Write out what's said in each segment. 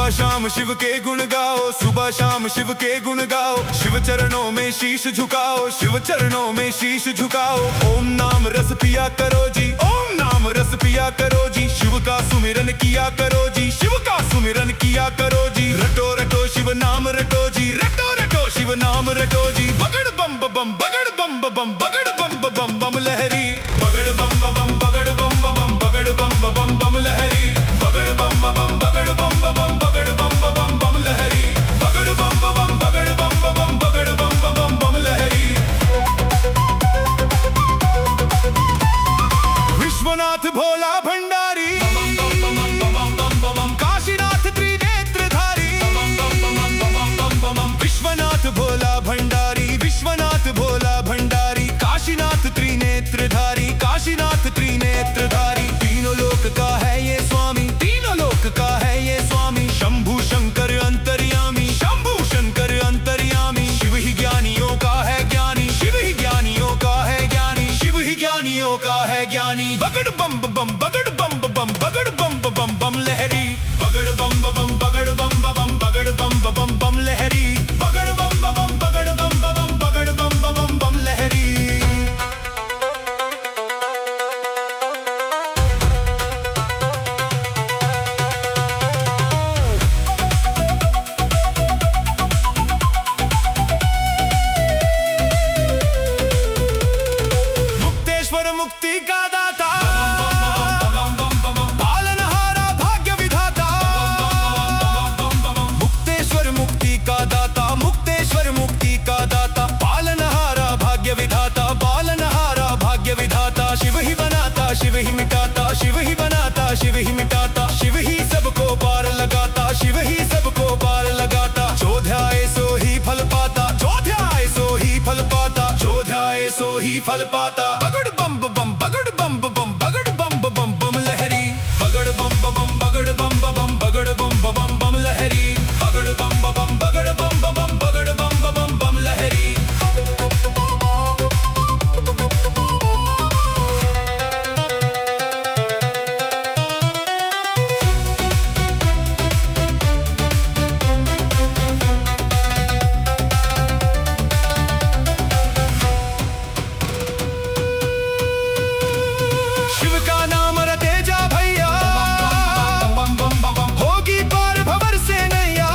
सुबह शाम शिव के गुण गाओ, सुबह शाम शिव के गुण गाओ। शिव चरणों में शीश झुकाओ, शिव चरणों में शीश झुकाओ। ओम नाम रस पिया करो जी, ओम नाम रस पिया करो जी। शिव का सुमिरन किया करो जी, शिव का सुमिरन किया करो जी। रटो रटो शिव नाम रटो जी, रटो रटो शिव नाम रटो जी। बगड़ बम बम बगड़ बम बम बगड़ बम बम बम लहरी। बगड़ बम बम बगड़ बम बम बगड़ बम बम बम लहरी। बगड़ बम बम बगड़ बम बम बगड़ बम बम बम लहरी। बगड़ बम बम बगड़ बम बम बगड़ बम बम बम लहरी। विश्वनाथ भोला भंडारी, काशीनाथ त्रिनेत्रधारी। विश्वनाथ भोला भंडारी, विश्वनाथ भोला भंडारी। काशीनाथ त्रिनेत्रधारी, काशीनाथ त्रिनेत्रधारी। तीनों लोक का है ये स्वामी, तीनों लोक का है ये स्वामी। शंभु शंकर अंतर्यामी, शंभु शंकर अंतर्यामी। शिव ही ज्ञानियों का है ज्ञानी, शिव ही ज्ञानियों का है ज्ञानी। शिव ही ज्ञानियों का है ज्ञानी। बगड़ बम बम बगड़ बम बम बगड़ बम बम बम लहरी। बगड़ बम बम बगड़ बम बम बगड़ बम बम बम लहरी। बगड़ बम बम बगड़ बम बम बगड़ बम बम बम लहरी। मुक्तेश्वर मुक्ति का दाता, पालनहारा भाग्य विधाता। मुक्तेश्वर मुक्ति का दाता, मुक्तेश्वर मुक्ति का दाता। पालनहारा भाग्य विधाता, पालनहारा भाग्य विधाता। शिव ही बनाता, शिव ही मिटाता, शिव ही बनाता, शिव ही मिटाता। शिव ही सबको पार लगाता, शिव ही सबको पार लगाता। जो ध्याए सो ही फल पाता, जो ध्याए सो ही फल पाता, जो ध्याए सो ही फल पाता। बगड़ बम बम बगड़ बम बम बगड़ बम बम बम लहरी। बगड़ बम बम बगड़ बम बम बगड़ बम बम बम लहरी। बगड़ बम बम बगड़ बम बम बगड़ बम बम बम लहरी। शिव का नाम रटे जा भैया, होगी पार भंवर से नैया।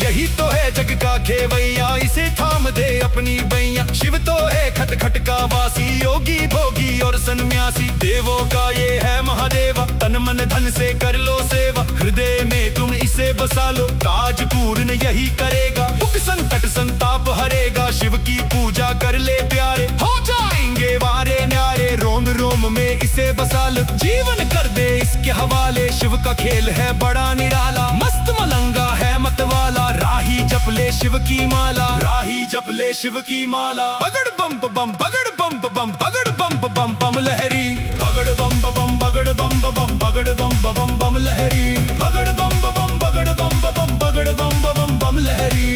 यही तो है जग का खेवैया, इसे थाम दे अपनी बैया। शिव तो है खट खट का वासी, योगी भोगी और सन्यासी। देवों का ये है महादेवा, तन मन धन से कर लो सेवा। हृदय में तुम इसे बसा लो, काज पूर्ण यही करेगा। दुख संकट संताप हरेगा, शिव की पूजा कर ले प्यारे। हो जाएंगे वारे न्यारे, रोम रोम में इसे बसा लो। जीवन कर दे इसके हवाले, शिव का खेल है बड़ा निराला। मस्त मलंगा है मतवाला, राही जप ले शिव की माला। राही जप ले शिव की माला। बगड़ बम बम बगड़ बम बम बगड़ बम बम बम लहरी। बगड़ बम बम बगड़ बम बम बगड़ बम बम बम लहरी। बगड़ बम बम बगड़ बम बम बगड़ बम बम बम लहरी।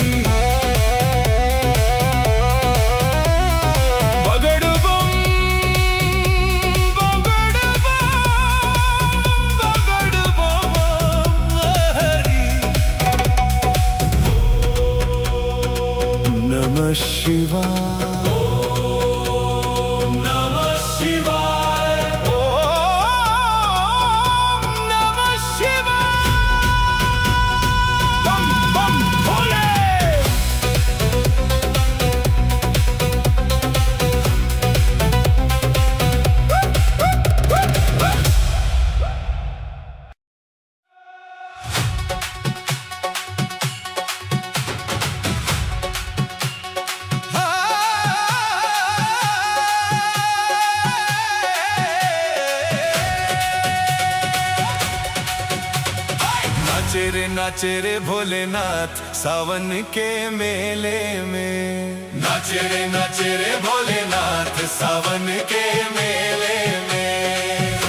नमः शिवाय, ओम नमः शिवाय, ओम नमः शिवाय। बम बम भोले। नाचे रे भोलेनाथ सावन के मेले में। नाचे रे भोलेनाथ सावन के मेले में।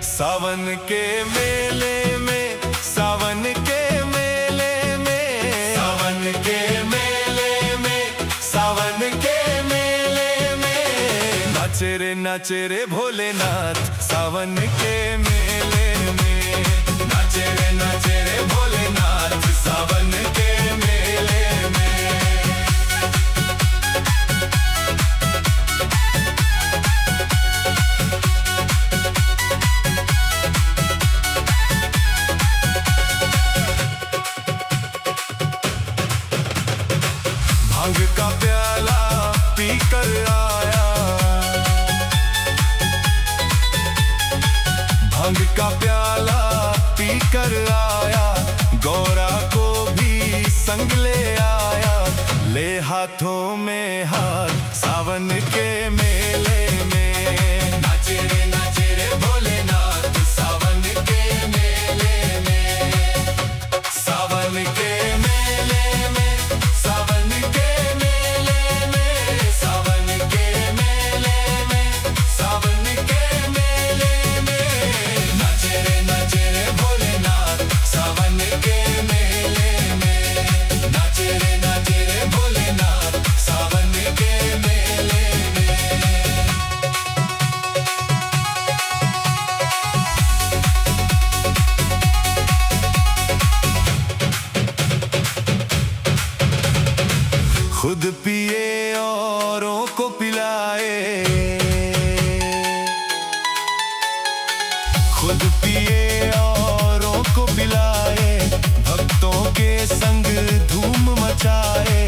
सावन के मेले में, सावन के मेले में। सावन के मेले में, सावन के मेले में। नाचे रे भोलेनाथ सावन के मेले में। नाचे रे कर आया, गौरा को भी संग ले आया। ले हाथों में हाथ सावन के मेले में, नाचे रे भोलेनाथ सावन के मेले में। सावन के मेले में, सावन के मेले में, सावन के मेले में, सावन के मेले में। नाचे रे भोलेनाथ सावन के मेले में, नाचे रे भोलेनाथ सावन के मेले में। खुद पिए औरों को पिलाए, खुद पिए औरों को पिलाए, भक्तों के संग धूम मचाए।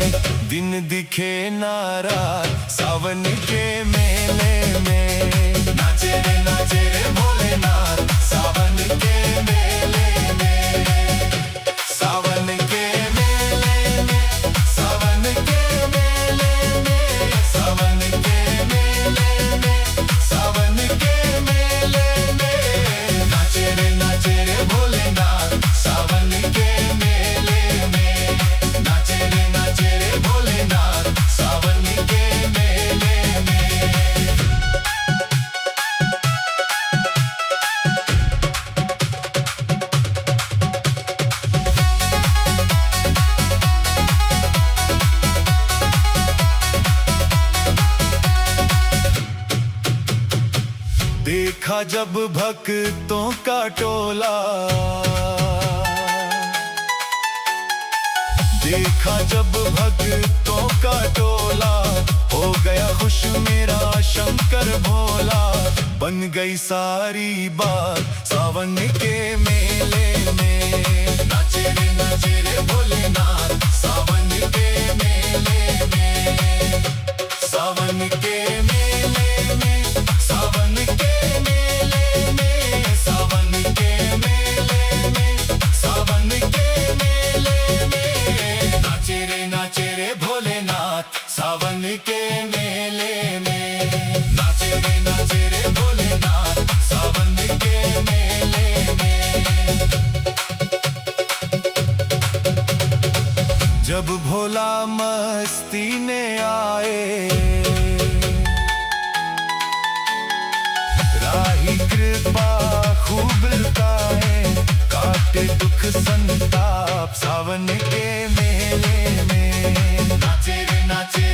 दिन दिखे ना रात सावन के मेले में, नाचे रे भोलेनाथ सावन के मेले में। सावन के मेले में, सावन के मेले में, सावन के मेले में, सावन के मेले में। नाचे रे भोलेनाथ सावन के मेले में, नाचे रे भोलेनाथ सावन के मेले में। देखा जब भक्तों का टोला, देखा जब भक्तों का टोला, हो गया खुश मेरा शंकर भोला। बन गई सारी बात सावन के मेले में, नाचे रे भोलेनाथ सावन के मेले में। सावन के मेले में, सावन के मेले में, सावन के मेले में, सावन के मेले में। नाचे रे भोलेनाथ सावन के मेले में, नाचे रे भोलेनाथ सावन के मेले में। जब भोला मस्ती ने आए, राही कृपा खूब लुटाए, काटे दुख संताप सावन के मेले में। नाचे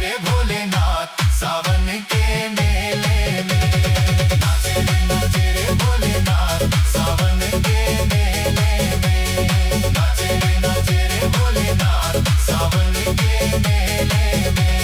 रे भोलेनाथ सावन के मेले में, नाचे रे भोलेनाथ सावन के मेले में। नाचे रे भोलेनाथ सावन के मेले में।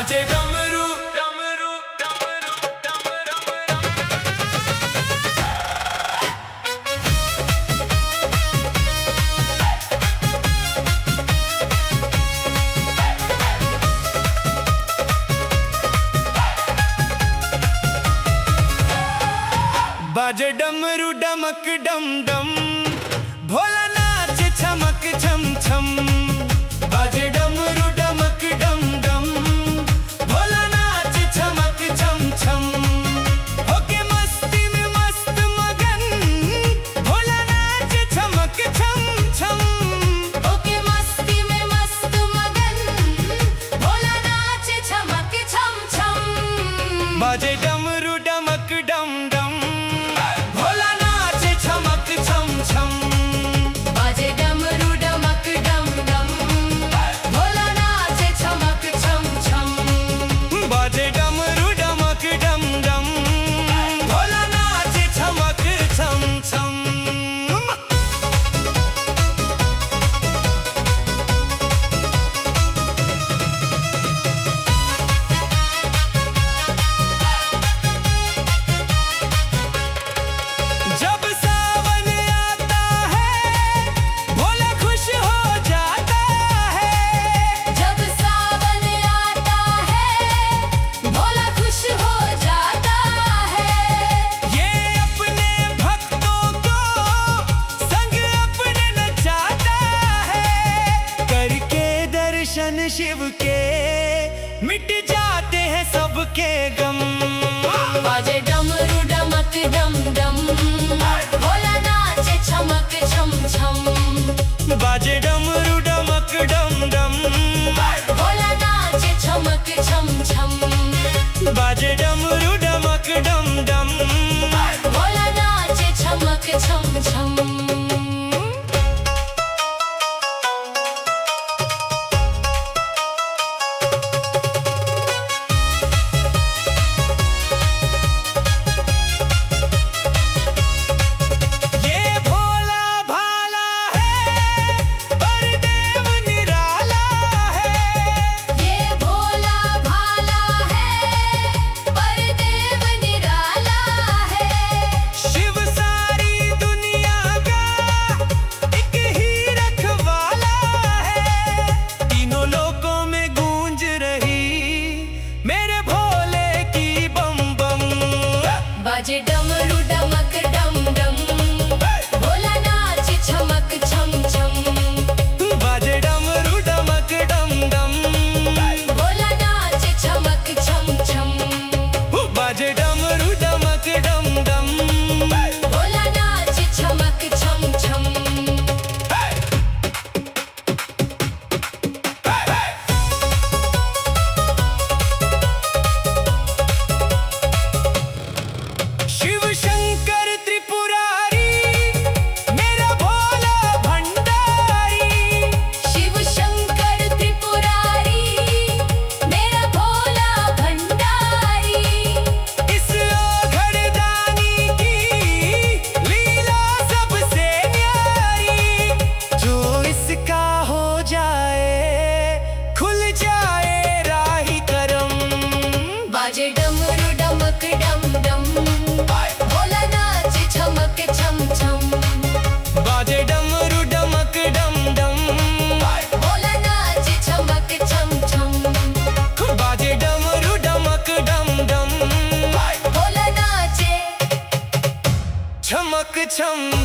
बाजे डमरू डमरू डमरू डमरू बाजे डमरू डमक डम डम भोला नाच छमक छम छम बाजे डमरू डमक डम डम भोला नाच छमक छम छम होके मस्ती में मस्त मगन भोला नाच छमक छम छम होके मस्ती में मस्त मगन भोला नाच छमक छम छम बाजे डमरू डमक डम डम भोला नाच छमक छम छम बाजे डमरू डमक डम डम भोला नाच छमक छम छम बाजे डमरू डमक डम डम भोला नाच छमक छम छम जब सावन आता है भोला खुश हो जाता है जब सावन आता है भोला खुश हो जाता है ये अपने भक्तों को संग अपने नचाता है करके दर्शन शिव के मिट जाते हैं सबके गम बाजे डमरू डमक डम डम भोला नाच छमक छम छम बाजे डमरू डमक डम डम भोला नाच छमक छम छम बाजे डमरू डमक डम डम भोला नाच छमक छम छम ये भोला भाला है पर देव निराला है ये भोला भाला है पर देव निराला है शिव सारी दुनिया का एक ही रखवाला है तीनों लोकों में गूंज रही मेरे भोले की बम बम बाजे डमरू डमक डम डम भोला नाच छमक छम छम बाजे डमरू डमक डम डम भोला नाच छमक छम छम बाजे डमरू डमक डम डम भोला नाच छमक छम छम शिव शंकर त्रिपुरारी मेरा भोला भंडारी शिव शंकर त्रिपुरारी मेरा भोला भंडारी इस ओघड़दानी की लीला सबसे न्यारी जो इसका हो जाए खुल जाए राही करम बाजे डमरू डमक डम डम भोला नाच छमक छम छम बाजे डमरू डमक डम डम भोला नाच छमक छम छम बाजे डमरू डमक डम डम भोला नाचे छमक छम